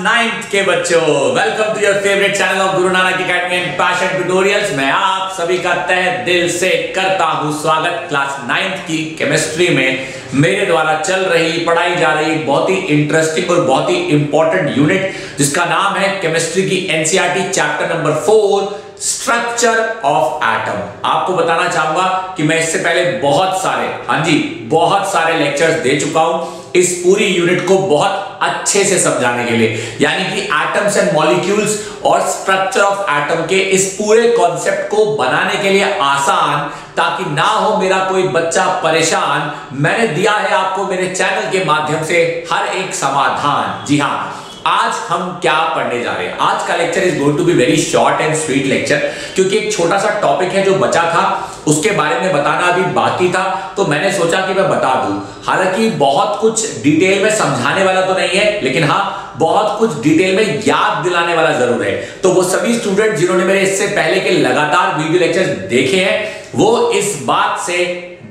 9th के बच्चों, welcome to your favourite channel of Guru Nanak academy and passion tutorials. मैं आप सभी का तहे दिल से करता हूं स्वागत क्लास 9th की केमिस्ट्री में मेरे द्वारा चल रही पढ़ाई जा रही बहुत ही इंटरेस्टिंग और बहुत ही इंपॉर्टेंट यूनिट जिसका नाम है केमिस्ट्री की NCERT chapter number 4 structure of atom. आपको बताना चाहूंगा कि मैं इससे पहले बहुत सारे लेक्चर्स दे चुका हूं इस पूरी यूनिट को बहुत अच्छे से समझाने के लिए, यानी कि एटम्स एंड मॉलिक्यूल्स और स्ट्रक्चर ऑफ एटम के इस पूरे कॉन्सेप्ट को बनाने के लिए आसान, ताकि ना हो मेरा कोई बच्चा परेशान। मैंने दिया है आपको मेरे चैनल के माध्यम से हर एक समाधान। जी हां, आज हम क्या पढ़ने जा रहे हैं? आज का lecture is going to be very short and sweet lecture, क्योंकि एक छोटा सा टॉपिक है जो बचा था, उसके बारे में बताना अभी बाकी था, तो मैंने सोचा कि मैं बता दूं। हालांकि बहुत कुछ डिटेल में समझाने वाला तो नहीं है, लेकिन हाँ बहुत कुछ डिटेल में याद दिलाने वाला जरूर है। तो वो सभी स्टूडेंट जिन्होंने मेरे इससे पहले के लगातार वीडियो लेक्चर देखे हैं वो इस बात से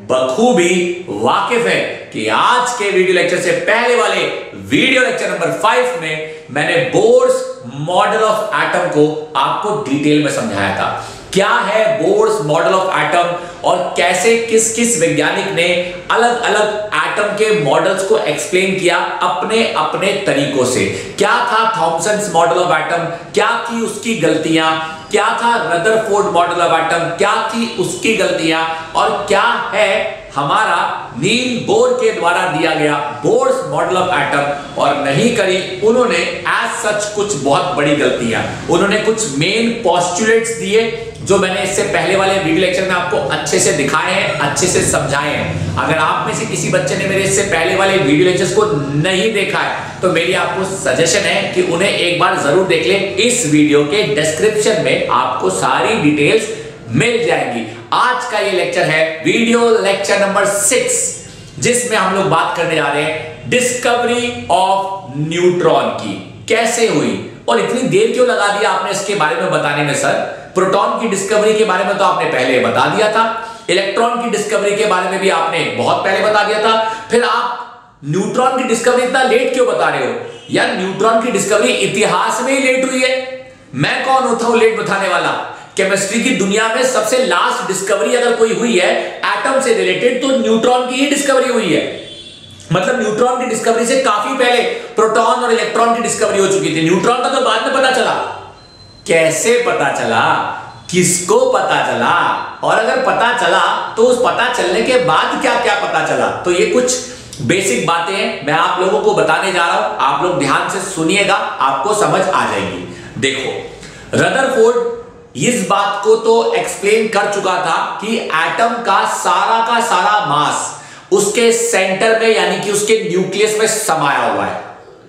बखूबी वाकिफ है कि आज के वीडियो लेक्चर से पहले वाले वीडियो लेक्चर नंबर 5 में मैंने बोर्स मॉडल ऑफ एटम को आपको डिटेल में समझाया था। क्या है बोर्स मॉडल ऑफ एटम और कैसे किस किस वैज्ञानिक ने अलग अलग एटम के मॉडल्स को एक्सप्लेन किया अपने अपने तरीकों से। क्या था थॉमसन्स मॉडल ऑफ एटम, क्या थी उसकी गलतियां, क्या था रदरफोर्ड मॉडल ऑफ एटम, क्या थी उसकी गलतियां, और क्या है हमारा नील बोर के द्वारा दिया गया बोर्स मॉडल ऑफ एटम। और नहीं करी उन्होंने एज सच कुछ बहुत बड़ी गलतियां। उन्होंने कुछ मेन पोस्टुलेट्स दिए जो मैंने इससे पहले वाले वीडियो लेक्चर में आपको अच्छे से दिखाए हैं, अच्छे से समझाए हैं। अगर आप में से किसी बच्चे ने मेरे इससे पहले वाले वीडियो लेक्चर्स को नहीं देखा है तो मेरी आपको सजेशन है कि उन्हें एक बार जरूर देख ले। इस वीडियो के डिस्क्रिप्शन में आपको सारी डिटेल्स मिल जाएंगी। आज का ये लेक्चर है वीडियो लेक्चर नंबर 6, जिसमें हम लोग बात करने जा रहे हैं डिस्कवरी ऑफ न्यूट्रॉन की। कैसे हुई और इतनी देर क्यों लगा दिया आपने इसके बारे में बताने में सर? प्रोटॉन की डिस्कवरी के बारे में तो आपने पहले बता दिया था, इलेक्ट्रॉन की डिस्कवरी के बारे में भी आपने बहुत पहले बता दिया था, फिर आप न्यूट्रॉन की डिस्कवरी इतना लेट क्यों बता रहे हो? यार न्यूट्रॉन की डिस्कवरी इतिहास में ही लेट हुई है। मैं कौन होता हूं लेट बताने वाला? केमिस्ट्री की दुनिया में सबसे लास्ट डिस्कवरी अगर कोई हुई है एटम से रिलेटेड तो न्यूट्रॉन की ही डिस्कवरी हुई है। मतलब न्यूट्रॉन की डिस्कवरी से काफी पहले प्रोटॉन और इलेक्ट्रॉन की डिस्कवरी हो चुकी थी। न्यूट्रॉन का तो बाद में पता चला। कैसे पता चला, किसको पता चला, और अगर पता चला तो उस पता चलने के बाद क्या क्या पता चला? तो ये कुछ बेसिक बातें हैं, मैं आप लोगों को बताने जा रहा हूं। आप लोग ध्यान से सुनिएगा, आपको समझ आ जाएगी। देखो, रदरफोर्ड इस बात को तो एक्सप्लेन कर चुका था कि एटम का सारा मास उसके सेंटर में यानी कि उसके न्यूक्लियस में समाया हुआ है।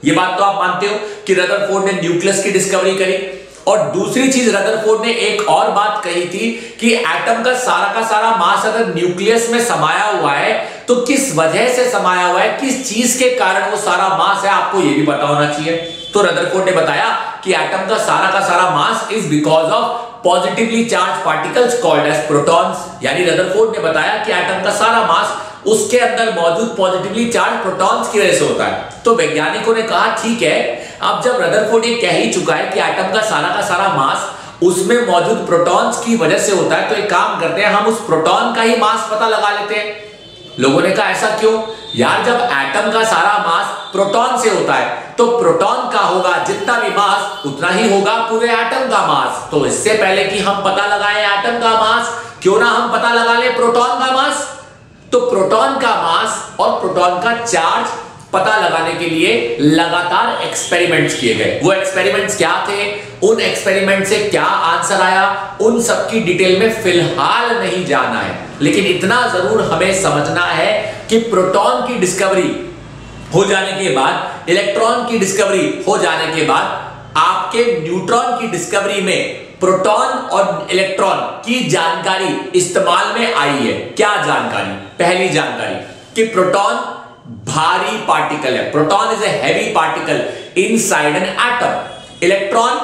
यह बात तो आप मानते हो कि रदरफोर्ड ने न्यूक्लियस की डिस्कवरी करी। और दूसरी चीज रदरफोर्ड ने एक और बात कही थी कि एटम का सारा मास अगर न्यूक्लियस में समाया हुआ है तो किस वजह से समाया हुआ है, किस चीज के कारण वो सारा मास है, आपको ये भी पता होना चाहिए। तो रदरफोर्ड ने बताया कि एटम का सारा mass is because of positively charge particles called as protons. यानी रदरफोर्ड ने बताया कि एटम का सारा मास उसके अंदर मौजूद पॉजिटिवली चार्ज प्रोटॉन्स की वजह से होता है। तो वैज्ञानिकों ने कहा ठीक है, अब जब रदरफोर्ड ये कह ही चुका है कि एटम का सारा मास उसमें मौजूद प्रोटॉन्स की वजह से होता है, तो एक काम करते हैं, हम उस प्रोटॉन का ही मास पता लगा लेते हैं। लोगों ने कहा ऐसा क्यों? यार जब एटम का सारा मास प्रोटॉन से होता है तो प्रोटॉन का होगा जितना भी मास उतना ही होगा पूरे एटम का मास। तो इससे पहले कि हम पता लगाएं एटम का मास, क्यों ना हम पता लगा लें प्रोटॉन का मास। तो प्रोटॉन का मास और प्रोटॉन का चार्ज पता लगाने के लिए लगातार एक्सपेरिमेंट्स किए गए। वो एक्सपेरिमेंट्स क्या थे, उन एक्सपेरिमेंट से क्या आंसर आया, उन सब की डिटेल में फिलहाल नहीं जाना है, लेकिन इतना जरूर हमें समझना है कि प्रोटॉन की डिस्कवरी हो जाने के बाद, इलेक्ट्रॉन की डिस्कवरी हो जाने के बाद आपके न्यूट्रॉन की डिस्कवरी में प्रोटॉन और इलेक्ट्रॉन की जानकारी इस्तेमाल में आई है। क्या जानकारी? पहली जानकारी कि प्रोटॉन भारी पार्टिकल है। Proton is a heavy particle inside an atom. Electron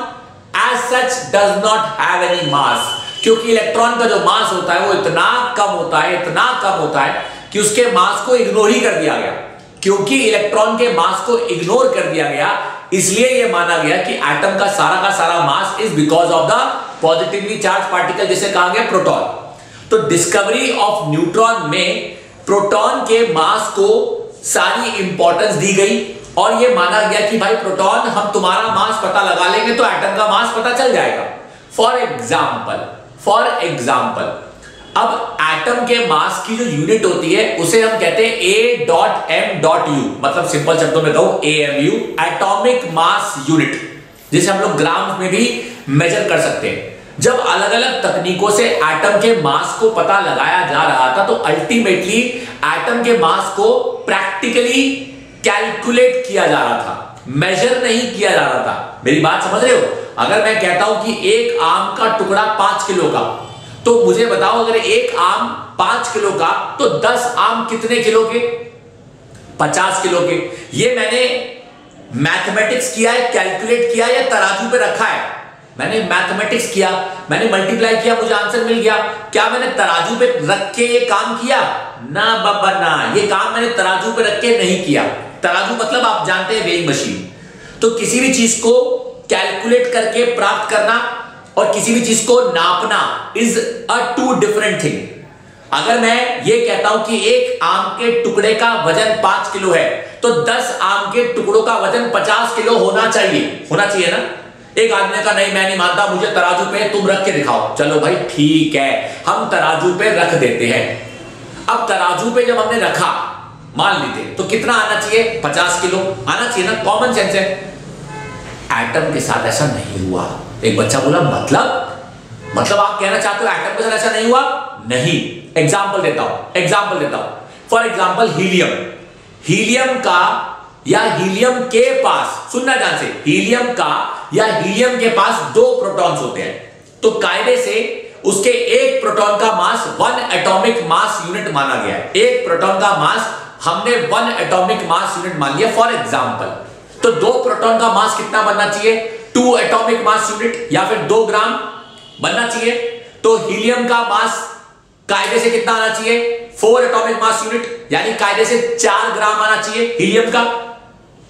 as such does not have any mass, क्योंकि इलेक्ट्रॉन का जो मास होता है वो इतना कम होता है कि उसके मास को इग्नोर ही कर दिया गया। क्योंकि इलेक्ट्रॉन के मास को इग्नोर कर दिया गया, इसलिए यह माना गया कि एटम का सारा mass is because of the positively charge particle, जिसे कहा गया प्रोटॉन। तो डिस्कवरी ऑफ न्यूट्रॉन में प्रोटॉन के मास को सारी इंपॉर्टेंस दी गई और यह माना गया कि भाई प्रोटॉन, हम तुम्हारा मास पता लगा लेंगे तो एटम का मास पता चल जाएगा। फॉर एग्जाम्पल अब एटम के मास की जो यूनिट होती है उसे हम कहते हैं A.M.U, मतलब सिंपल शब्दों में कहूं AMU, एटॉमिक मास यूनिट, जिसे हम लोग ग्राम में भी मेजर कर सकते हैं। जब अलग अलग तकनीकों से एटम के मास को पता लगाया जा रहा था तो अल्टीमेटली एटम के मास को प्रैक्टिकली कैलकुलेट किया जा रहा था, मेजर नहीं किया जा रहा था। मेरी बात समझ रहे हो? अगर मैं कहता हूं कि एक आम का टुकड़ा 5 किलो का, तो मुझे बताओ अगर एक आम 5 किलो का तो 10 आम कितने किलो के? 50 किलो के। ये मैंने मैथमेटिक्स किया है, कैलकुलेट किया या तराजू पे रखा है? मैंने मैथमेटिक्स किया, मैंने मल्टीप्लाई किया, मुझे आंसर मिल गया। क्या मैंने तराजू पे रख के ये काम किया? ना बाबा ना, ये काम मैंने तराजू पे रख के नहीं किया। तराजू मतलब आप जानते हैं वेइंग मशीन। तो किसी भी चीज को कैलकुलेट करके प्राप्त करना और किसी भी चीज को नापना is a two different thing. अगर मैं ये कहता हूं कि एक आम के टुकड़े का वजन 5 किलो है तो 10 आम के टुकड़ों का वजन 50 किलो होना चाहिए ना। एक आदमी ने कहा नहीं मैं नहीं मानता, मुझे तराजू पे तुम रख के दिखाओ। चलो भाई ठीक है, हम तराजू पे रख देते हैं। अब तराजू पे जब हमने रखा, मान लीजिए, तो कितना आना चाहिए? 50 किलो आना चाहिए ना, कॉमन सेंस है। एटम के साथ ऐसा नहीं हुआ। एक बच्चा बोला मतलब आप कहना चाहते हो एटम के साथ ऐसा नहीं हुआ? नहीं। एग्जाम्पल देता हूं। फॉर एग्जाम्पल हीलियम का या हीलियम के पास, सुनना ध्यान से, हीलियम का या हीलियम के पास 2 प्रोटॉन्स होते हैं, तो कायदे से उसके एक प्रोटॉन का मास 1 एटॉमिक मास यूनिट माना गया है। एक प्रोटॉन का मास हमने 1 एटॉमिक मास यूनिट मान लिया फॉर एग्जाम्पल। तो 2 प्रोटॉन का मास कितना बनना चाहिए? 2 एटॉमिक मास यूनिट या फिर 2 ग्राम बनना चाहिए। तो हीलियम का मास कायदे से कितना आना चाहिए? 4 एटॉमिक मास यूनिट, यानी कायदे से 4 ग्राम आना चाहिए हीलियम का।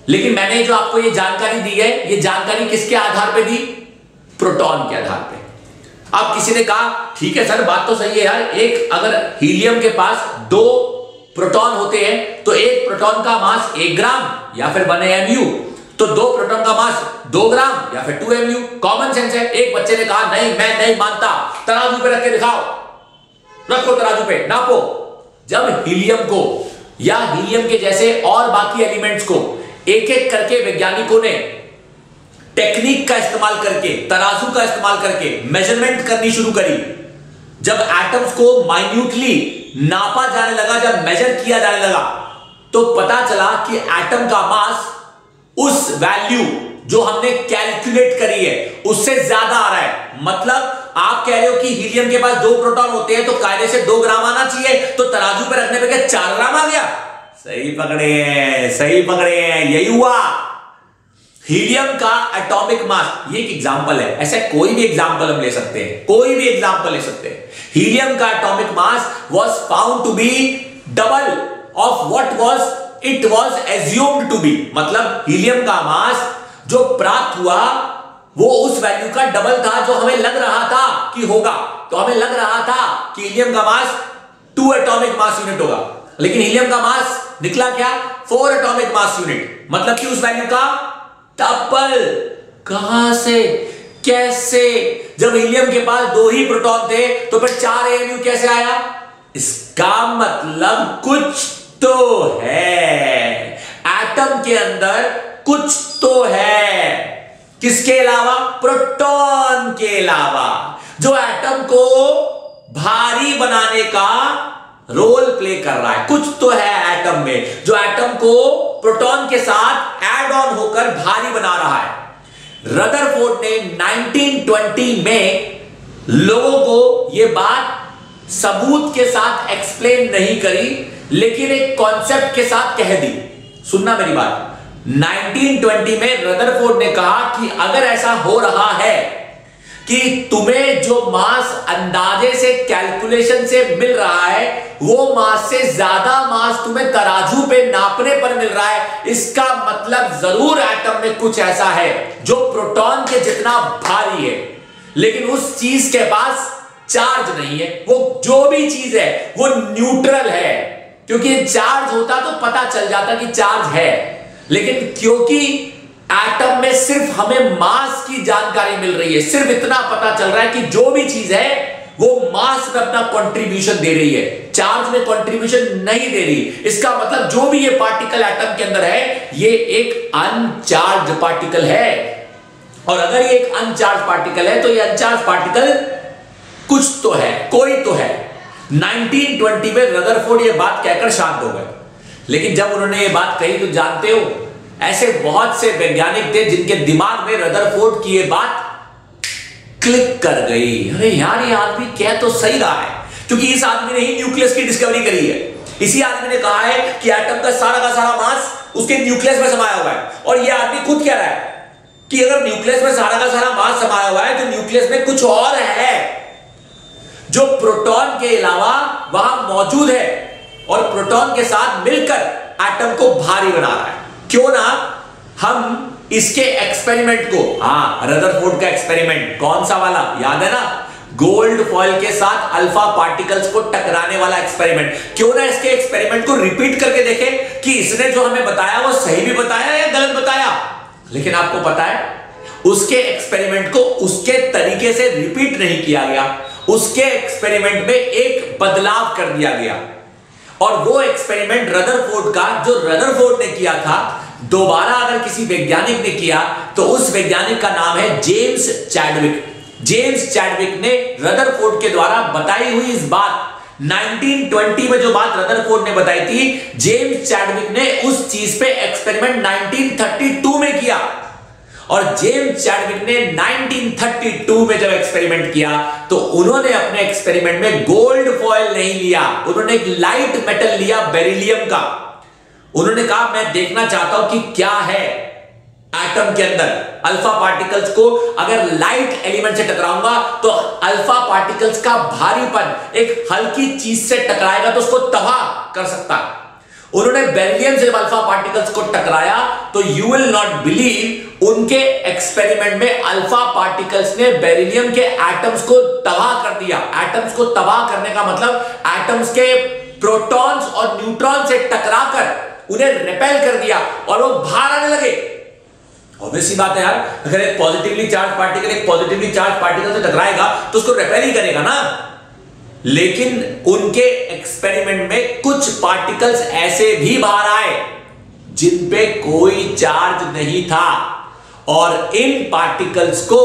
लेकिन मैंने जो आपको ये जानकारी दी है, ये जानकारी किसके आधार पे दी? प्रोटॉन के आधार पे। अब किसी ने कहा ठीक है सर, बात तो सही है यार, एक अगर हीलियम के पास 2 प्रोटॉन होते हैं तो एक प्रोटॉन का मास 1 ग्राम या फिर 1 AMU, तो 2 प्रोटॉन का मास 2 ग्राम या फिर 2 AMU। कॉमन सेंस है। एक बच्चे ने कहा नहीं मैं नहीं मानता, तराजू पे रख के दिखाओ, रखो तराजू पे, नापो। जब हीलियम को या हीलियम के जैसे और बाकी एलिमेंट्स को एक एक करके वैज्ञानिकों ने टेक्निक का इस्तेमाल करके, तराजू का इस्तेमाल करके मेजरमेंट करनी शुरू करी, जब एटम्स को माइन्यूटली नापा जाने लगा, जब मेजर किया जाने लगा, तो पता चला कि एटम का मास उस वैल्यू जो हमने कैलकुलेट करी है उससे ज्यादा आ रहा है। मतलब आप कह रहे हो कि हीलियम के पास 2 प्रोटॉन होते हैं तो कायदे से 2 ग्राम आना चाहिए, तो तराजू पे रखने पे क्या 4 ग्राम आ गया? सही पकड़े हैं, यही हुआ। हीलियम का एटॉमिक मास, ये एक एग्जांपल है, ऐसे कोई भी एग्जांपल हम ले सकते हैं, हीलियम का atomic mass was found to be double of what it was assumed to be. मतलब हीलियम का मास जो प्राप्त हुआ वो उस वैल्यू का डबल था जो हमें लग रहा था कि होगा। तो हमें लग रहा था कि हीलियम का मास 2 एटॉमिक मास यूनिट होगा, लेकिन हीलियम का मास निकला क्या? 4 एटॉमिक मास यूनिट, मतलब कि उस वैल्यू का डबल। कहां से, कैसे? जब हीलियम के पास 2 ही प्रोटॉन थे तो फिर 4 AMU कैसे आया? इसका मतलब कुछ तो है, एटम के अंदर कुछ तो है। किसके अलावा? प्रोटॉन के अलावा, जो एटम को भारी बनाने का रोल प्ले कर रहा है। कुछ तो है एटम में जो एटम को प्रोटॉन के साथ ऐड ऑन होकर भारी बना रहा है। रदरफोर्ड ने 1920 में लोगों को यह बात सबूत के साथ एक्सप्लेन नहीं करी, लेकिन एक कॉन्सेप्ट के साथ कह दी। सुनना मेरी बात। 1920 में रदरफोर्ड ने कहा कि अगर ऐसा हो रहा है कि तुम्हें जो मास अंदाजे से कैलकुलेशन से मिल रहा है वो मास से ज्यादा मास तुम्हें तराजू पे नापने पर मिल रहा है, इसका मतलब जरूर एटम में कुछ ऐसा है जो प्रोटॉन के जितना भारी है, लेकिन उस चीज के पास चार्ज नहीं है। वो जो भी चीज है वो न्यूट्रल है, क्योंकि चार्ज होता तो पता चल जाता कि चार्ज है, लेकिन क्योंकि एटम में सिर्फ हमें मास की जानकारी मिल रही है, सिर्फ इतना पता चल रहा है कि जो भी चीज है वो मास में अपना कंट्रीब्यूशन दे रही है, चार्ज में कंट्रीब्यूशन नहीं दे रही। इसका मतलब जो भी ये पार्टिकल एटम के अंदर है ये एक अनचार्ज पार्टिकल है, और अगर ये एक अनचार्ज पार्टिकल है तो ये अनचार्ज पार्टिकल कुछ तो है, कोई तो है। 1920 में रदरफोर्ड ये बात कहकर शांत हो गए, लेकिन जब उन्होंने ये बात कही तो जानते हो ऐसे बहुत से वैज्ञानिक थे जिनके दिमाग में रदरफोर्ड की ये बात क्लिक कर गई। अरे यार, ये आदमी कह तो सही रहा है, क्योंकि इस आदमी ने ही न्यूक्लियस की डिस्कवरी करी है। इसी आदमी ने कहा है कि एटम का सारा मास उसके न्यूक्लियस में समाया हुआ है, और ये आदमी खुद कह रहा है कि अगर न्यूक्लियस में सारा का सारा मास समाया हुआ है तो न्यूक्लियस में कुछ और है जो प्रोटॉन के अलावा वहां मौजूद है, और प्रोटॉन के साथ मिलकर एटम को भारी बना रहा है। क्यों ना हम इसके एक्सपेरिमेंट को, रदरफोर्ड का एक्सपेरिमेंट कौन सा वाला याद है ना, गोल्ड फॉयल के साथ अल्फा पार्टिकल्स को टकराने वाला एक्सपेरिमेंट, क्यों ना इसके एक्सपेरिमेंट को रिपीट करके देखें कि इसने जो हमें बताया वो सही भी बताया या गलत बताया। लेकिन आपको पता है उसके एक्सपेरिमेंट को उसके तरीके से रिपीट नहीं किया गया, उसके एक्सपेरिमेंट में एक बदलाव कर दिया गया, और वो एक्सपेरिमेंट रदरफोर्ड का जो रदरफोर्ड ने किया था दोबारा अगर किसी वैज्ञानिक ने किया तो उस वैज्ञानिक का नाम है जेम्स चैडविक। जेम्स चैडविक ने रदरफोर्ड के द्वारा बताई हुई इस बात 1920 में जो बात रदरफोर्ड ने बताई थी, जेम्स चैडविक ने उस चीज पे एक्सपेरिमेंट 1932 में किया। और जेम्स चैडविक ने 1932 में जब एक्सपेरिमेंट किया तो उन्होंने अपने एक्सपेरिमेंट में गोल्ड फॉयल नहीं लिया, उन्होंने एक लाइट मेटल लिया बेरिलियम का। उन्होंने कहा मैं देखना चाहता हूं कि क्या है एटम के अंदर, अल्फा पार्टिकल्स को अगर लाइट एलिमेंट से टकराऊंगा तो अल्फा पार्टिकल्स का भारीपन एक हल्की चीज से टकराएगा तो उसको तबाह कर सकता है। उन्होंने बेरिलियम से अल्फा पार्टिकल्स को टकराया तो यू विल नॉट बिलीव उनके एक्सपेरिमेंट में अल्फा पार्टिकल्स ने बेरिलियम के एटम्स को तबाह कर दिया। एटम्स को तबाह करने का मतलब एटम्स के प्रोटॉन्स और न्यूट्रॉन से टकराकर उन्हें रिपेल कर दिया और वो बाहर आने लगे। ऑब्वियस सी बात है यार, अगर एक पॉजिटिवली चार्ज पार्टिकल एक पॉजिटिवली चार्ज पार्टिकल से टकराएगा तो उसको रिपेल ही करेगा ना। लेकिन उनके एक्सपेरिमेंट में कुछ पार्टिकल्स ऐसे भी बाहर आए जिन पे कोई चार्ज नहीं था, और इन पार्टिकल्स को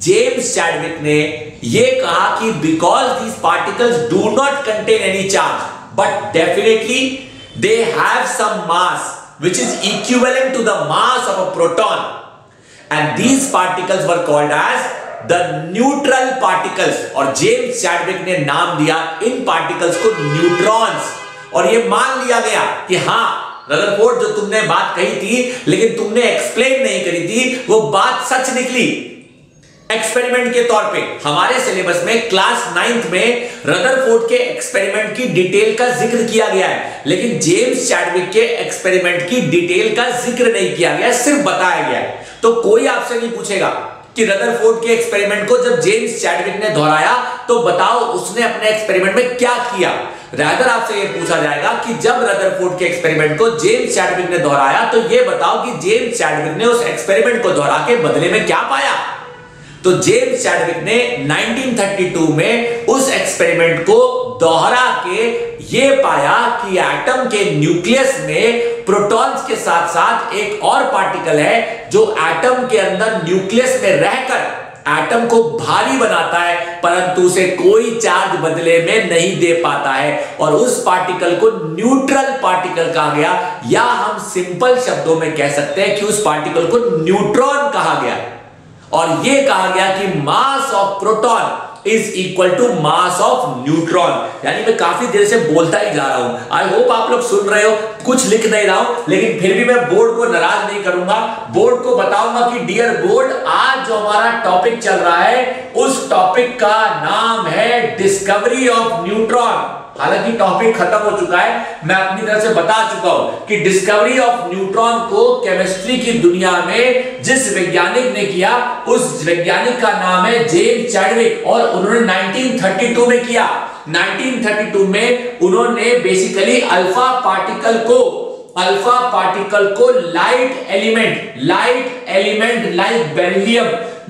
जेम्स चैडविक ने यह कहा कि because these particles do not contain any charge but definitely they have some mass which is equivalent to the mass of a proton, and these particles were called as the neutral particles। और James Chadwick ने नाम दिया इन particles को neutrons. और ये मान लिया गया कि हाँ रदरफोर्ड जो तुमने बात कही थी लेकिन तुमने एक्सप्लेन नहीं करी थी, वो बात सच निकली। एक्सपेरिमेंट के तौर पे हमारे सिलेबस में क्लास 9th में रदरफोर्ड के एक्सपेरिमेंट की डिटेल का जिक्र किया गया है, लेकिन जेम्स चैडविक के एक्सपेरिमेंट की डिटेल का जिक्र नहीं किया गया, सिर्फ बताया गया है। तो कोई आपसे नहीं पूछेगा कि रदरफोर्ड के एक्सपेरिमेंट को जब जेम्स चैडविक ने दोहराया तो बताओ उसने अपने एक्सपेरिमेंट में क्या किया। रादर आपसे यह पूछा जाएगा कि जब रदरफोर्ड के एक्सपेरिमेंट को जेम्स चैडविक ने दोहराया तो यह बताओ कि जेम्स चैडविक ने उस एक्सपेरिमेंट को दोहरा के बदले में क्या पाया। तो जेम्स चैडविक ने 1932 में उस एक्सपेरिमेंट को दोहरा के ये पाया कि एटम के न्यूक्लियस में प्रोटॉन्स के साथ साथ एक और पार्टिकल है जो एटम के अंदर न्यूक्लियस में रहकर एटम को भारी बनाता है, परंतु उसे कोई चार्ज बदले में नहीं दे पाता है, और उस पार्टिकल को न्यूट्रल पार्टिकल कहा गया, या हम सिंपल शब्दों में कह सकते हैं कि उस पार्टिकल को न्यूट्रॉन कहा गया। और यह कहा गया कि mass of proton is equal to mass of neutron. यानी मैं काफी देर से बोलता ही जा रहा हूं, आई होप आप लोग सुन रहे हो, कुछ लिख नहीं रहा हूं, लेकिन फिर भी मैं बोर्ड को नाराज नहीं करूंगा। बोर्ड को बताऊंगा कि डियर बोर्ड, आज जो हमारा टॉपिक चल रहा है उस टॉपिक का नाम है डिस्कवरी ऑफ न्यूट्रॉन। हालांकि टॉपिक खत्म हो चुका है, मैं अपनी तरफ से बता चुका हूं कि डिस्कवरी ऑफ न्यूट्रॉन को केमिस्ट्री की दुनिया में जिस वैज्ञानिक ने किया उस वैज्ञानिक का नाम है जेम्स चैडविक, और उन्होंने 1932 में किया। 1932 में उन्होंने बेसिकली अल्फा पार्टिकल को लाइट एलिमेंट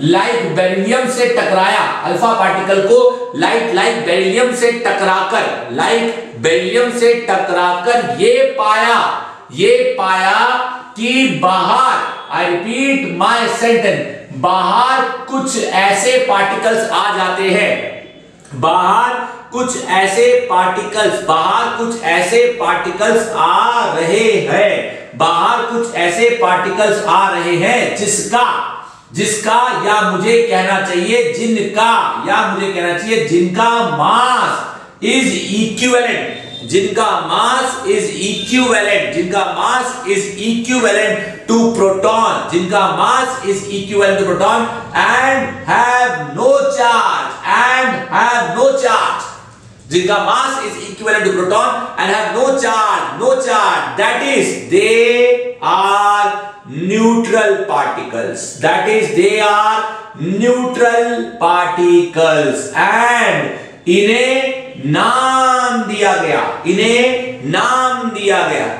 लाइक बेरिलियम से टकराया। अल्फा पार्टिकल को लाइक बेरिलियम से टकराकर ये पाया कि बाहर, आई रिपीट माय सेंटेंस, बाहर कुछ ऐसे पार्टिकल्स आ जाते हैं, बाहर कुछ ऐसे पार्टिकल्स आ रहे हैं जिसका या मुझे कहना चाहिए जिनका mass is equivalent to proton, and have no charge, जिनका mass is equivalent to proton and have no charge, that is they are neutral particles, and इन्हें नाम दिया गया।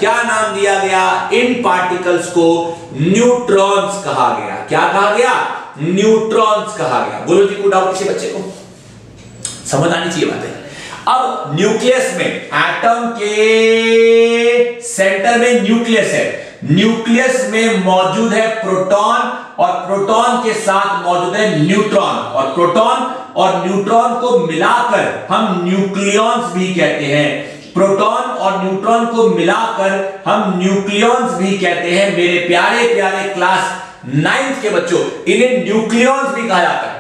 क्या नाम दिया गया? इन पार्टिकल्स को न्यूट्रॉन्स कहा गया। क्या कहा गया? न्यूट्रॉन्स कहा गया। बोलो जी, कोई डाउट किसी बच्चे को? समझ आनी चाहिए बातें। अब न्यूक्लियस में, एटम के सेंटर में न्यूक्लियस है, न्यूक्लियस में मौजूद है प्रोटॉन, और प्रोटॉन के साथ मौजूद है न्यूट्रॉन, और प्रोटॉन और न्यूट्रॉन को मिलाकर हम न्यूक्लियॉन्स भी कहते हैं। प्रोटॉन और न्यूट्रॉन को मिलाकर हम न्यूक्लियॉन्स भी कहते हैं। मेरे प्यारे प्यारे क्लास 9th के बच्चों, इन्हें न्यूक्लियॉन्स भी कहा जाता है,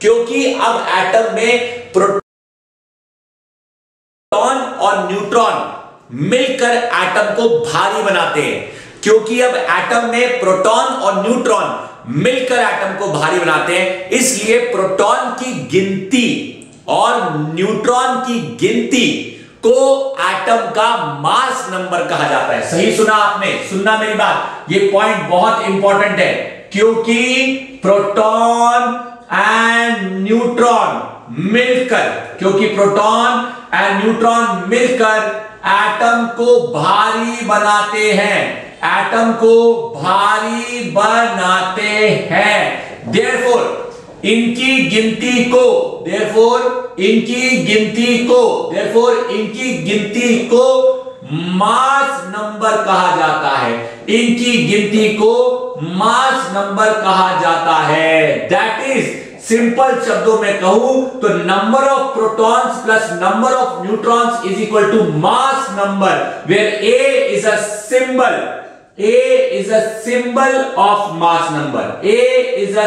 क्योंकि अब एटम में प्रोटॉन और न्यूट्रॉन मिलकर एटम को भारी बनाते हैं। क्योंकि अब एटम में प्रोटॉन और न्यूट्रॉन मिलकर एटम को भारी बनाते हैं, इसलिए प्रोटॉन की गिनती और न्यूट्रॉन की गिनती को एटम का मास नंबर कहा जाता है। सही सुना आपने? सुनना मेरी बात, ये पॉइंट बहुत इंपॉर्टेंट है, क्योंकि प्रोटॉन एंड न्यूट्रॉन मिलकर एटम को भारी बनाते हैं, Therefore, इनकी गिनती को मास नंबर कहा जाता है। दैट इज, सिंपल शब्दों में कहूं तो number of protons plus number of neutrons is equal to mass number, where A is a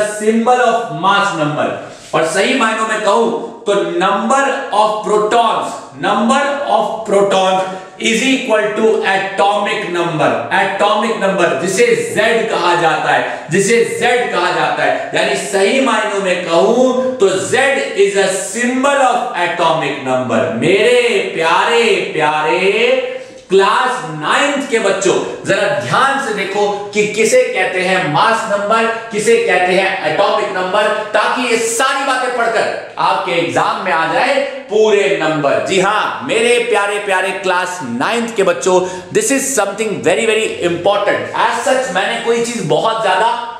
symbol of mass number। और सही मायनों में कहूं तो number of protons is equal to atomic number, जिसे Z कहा जाता है। यानी सही मायनों में कहूं तो Z is a symbol of atomic number. मेरे प्यारे प्यारे क्लास 9th के बच्चों, जरा ध्यान से देखो कि किसे कहते हैं मास नंबर, किसे कहते हैं एटॉमिक नंबर, ताकि ये सारी बातें पढ़कर आपके एग्जाम में आ जाए पूरे नंबर। जी हां मेरे प्यारे प्यारे क्लास 9th के बच्चों, this is something very very important. As such मैंने कोई चीज बहुत ज्यादा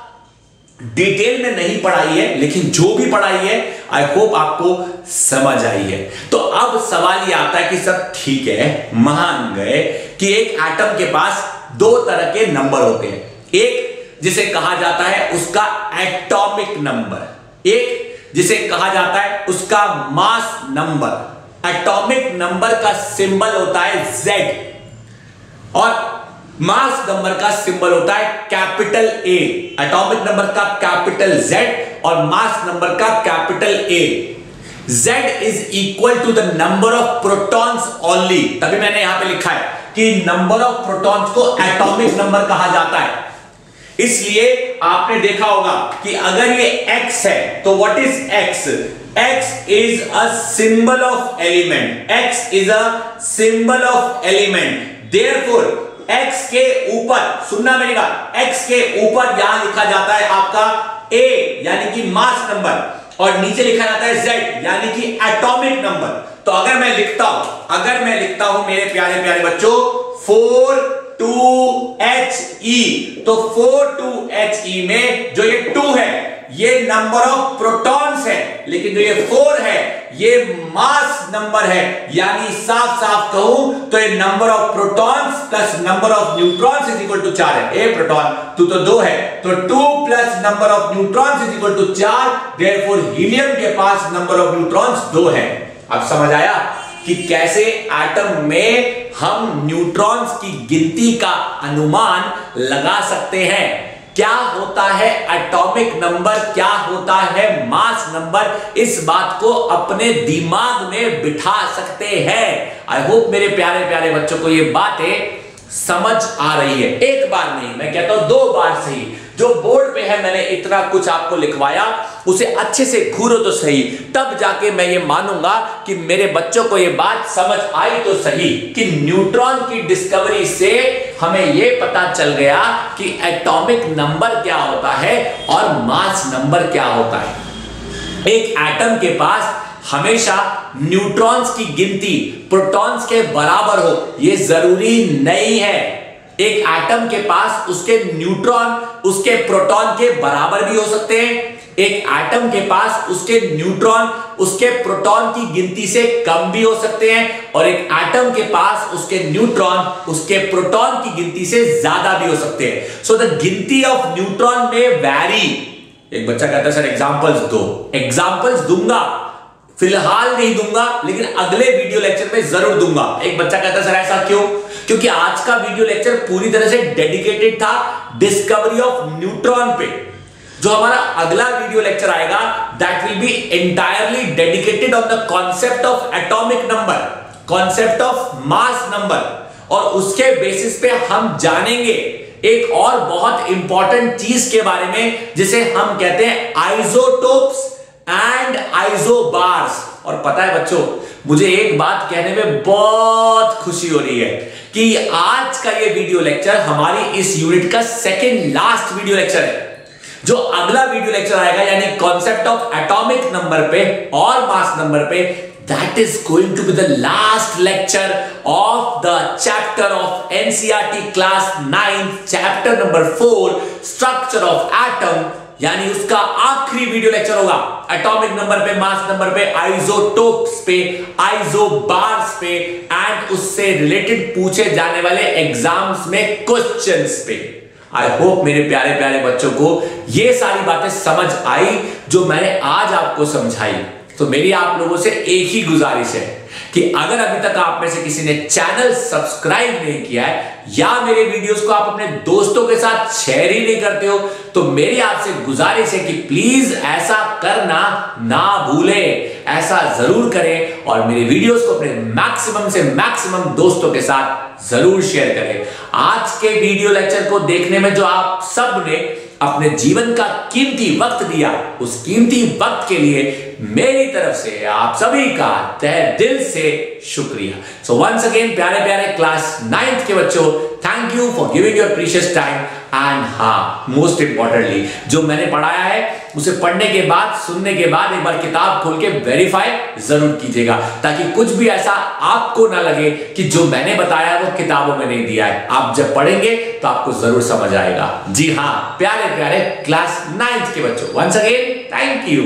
डिटेल में नहीं पढ़ाई है, लेकिन जो भी पढ़ाई है आई होप आपको समझ आई है। तो अब सवाल ये आता है कि सब ठीक है, मान गए कि एक एटम के पास दो तरह के नंबर होते हैं, एक जिसे कहा जाता है उसका एटॉमिक नंबर, एक जिसे कहा जाता है उसका मास नंबर। एटॉमिक नंबर का सिंबल होता है Z और मास नंबर का सिंबल होता है कैपिटल A। एटॉमिक नंबर का कैपिटल Z और मास नंबर का capital A। Z is equal to the number of protons only, तभी मैंने यहां पे लिखा है कि नंबर ऑफ प्रोटॉन्स को एटॉमिक नंबर कहा जाता है। इसलिए आपने देखा होगा कि अगर ये X है तो what is X? X is a symbol of element, X is a symbol of element. Therefore X के ऊपर, सुनना मेरी बात, X के ऊपर यहां लिखा जाता है आपका A यानी कि मास नंबर, और नीचे लिखा जाता है Z यानी कि एटॉमिक नंबर। तो अगर मैं लिखता हूं मेरे प्यारे प्यारे बच्चों 4 2He, तो 4 2He में जो ये 2 है ये नंबर ऑफ प्रोटॉन्स है, लेकिन जो ये 4 है ये मास नंबर है। यानी साफ साफ कहूं तो ये number of protons plus number of neutrons is equal to 4 है। ए प्रोटॉन, तू तो 2 है, तो 2 plus number of neutrons is equal to 4। Therefore helium के पास नंबर ऑफ न्यूट्रॉन्स 2 है। अब समझ आया कि कैसे एटम में हम न्यूट्रॉन्स की गिनती का अनुमान लगा सकते हैं। क्या होता है एटॉमिक नंबर, क्या होता है मास नंबर, इस बात को अपने दिमाग में बिठा सकते हैं। आई होप मेरे प्यारे प्यारे बच्चों को ये बातें समझ आ रही है। एक बार नहीं, मैं कहता हूं 2 बार सही। जो बोर्ड पे है मैंने इतना कुछ आपको लिखवाया, उसे अच्छे से घूरो तो सही, तब जाके मैं ये मानूंगा कि मेरे बच्चों को ये बात समझ आई तो सही कि न्यूट्रॉन की डिस्कवरी से हमें ये पता चल गया कि एटॉमिक नंबर क्या होता है और मास नंबर क्या होता है। एक एटम के पास हमेशा न्यूट्रॉन्स की गिनती प्रोटॉन्स के बराबर हो ये जरूरी नहीं है। एक एटम के पास उसके न्यूट्रॉन उसके प्रोटॉन के बराबर भी हो सकते हैं, एक एटम के पास उसके न्यूट्रॉन उसके प्रोटॉन की गिनती से कम भी हो सकते हैं, और एक एटम के पास उसके न्यूट्रॉन उसके प्रोटॉन की गिनती से ज्यादा भी हो सकते हैं। सो द गिनती ऑफ न्यूट्रॉन में वैरी। एक बच्चा कहता है सर एग्जांपल्स दो। एग्जांपल्स दूंगा, फिलहाल नहीं दूंगा, लेकिन अगले वीडियो लेक्चर में जरूर दूंगा। एक बच्चा कहता है सर ऐसा क्यों? क्योंकि आज का वीडियो लेक्चर पूरी तरह से डेडिकेटेड था डिस्कवरी ऑफ न्यूट्रॉन पे। जो हमारा अगला वीडियो लेक्चर आएगा that will be entirely dedicated on the concept of atomic number, concept of mass number, और उसके बेसिस पे हम जानेंगे एक और बहुत इंपॉर्टेंट चीज के बारे में जिसे हम कहते हैं आइसोटोप्स एंड आइसोबार्स। और पता है बच्चों, मुझे एक बात कहने में बहुत खुशी हो रही है कि आज का ये वीडियो लेक्चर हमारी इस यूनिट का सेकंड लास्ट वीडियो लेक्चर है। जो अगला वीडियो लेक्चर आएगा यानी कॉन्सेप्ट ऑफ एटॉमिक नंबर पे और मास नंबर पे, that is going to be the last lecture of the chapter of NCERT class 9 chapter number 4 structure of atom, यानी उसका आखिरी वीडियो लेक्चर होगा एटॉमिक नंबर पे, मास नंबर पे, isotopes पे, आइसोबार्स पे एंड उससे रिलेटेड पूछे जाने वाले एग्जाम्स में क्वेश्चंस पे। आई होप मेरे प्यारे प्यारे बच्चों को ये सारी बातें समझ आई जो मैंने आज आपको समझाई। तो मेरी आप लोगों से एक ही गुजारिश है कि अगर अभी तक आप में से किसी ने चैनल सब्सक्राइब नहीं किया है या मेरे वीडियोस को आप अपने दोस्तों के साथ शेयर ही नहीं करते हो, तो मेरी आपसे गुजारिश है कि प्लीज ऐसा करना ना भूलें, ऐसा जरूर करें और मेरे वीडियोस को अपने मैक्सिमम से मैक्सिमम दोस्तों के साथ जरूर शेयर करें। आज के वीडियो लेक्चर को देखने में जो आप सब ने अपने जीवन का कीमती वक्त दिया, उस कीमती वक्त के लिए मेरी तरफ से आप सभी का तहे दिल से शुक्रिया। सो वंस अगेन प्यारे प्यारे क्लास 9th के बच्चों, thank you for giving your precious time. And हाँ, मोस्ट इंपॉर्टेंटली जो मैंने पढ़ाया है उसे पढ़ने के बाद, सुनने के बाद एक बार किताब खोल के वेरीफाई जरूर कीजिएगा, ताकि कुछ भी ऐसा आपको ना लगे कि जो मैंने बताया वो किताबों में नहीं दिया है। आप जब पढ़ेंगे तो आपको जरूर समझ आएगा। जी हाँ प्यारे प्यारे क्लास 9th के बच्चों, वंस अगेन थैंक यू।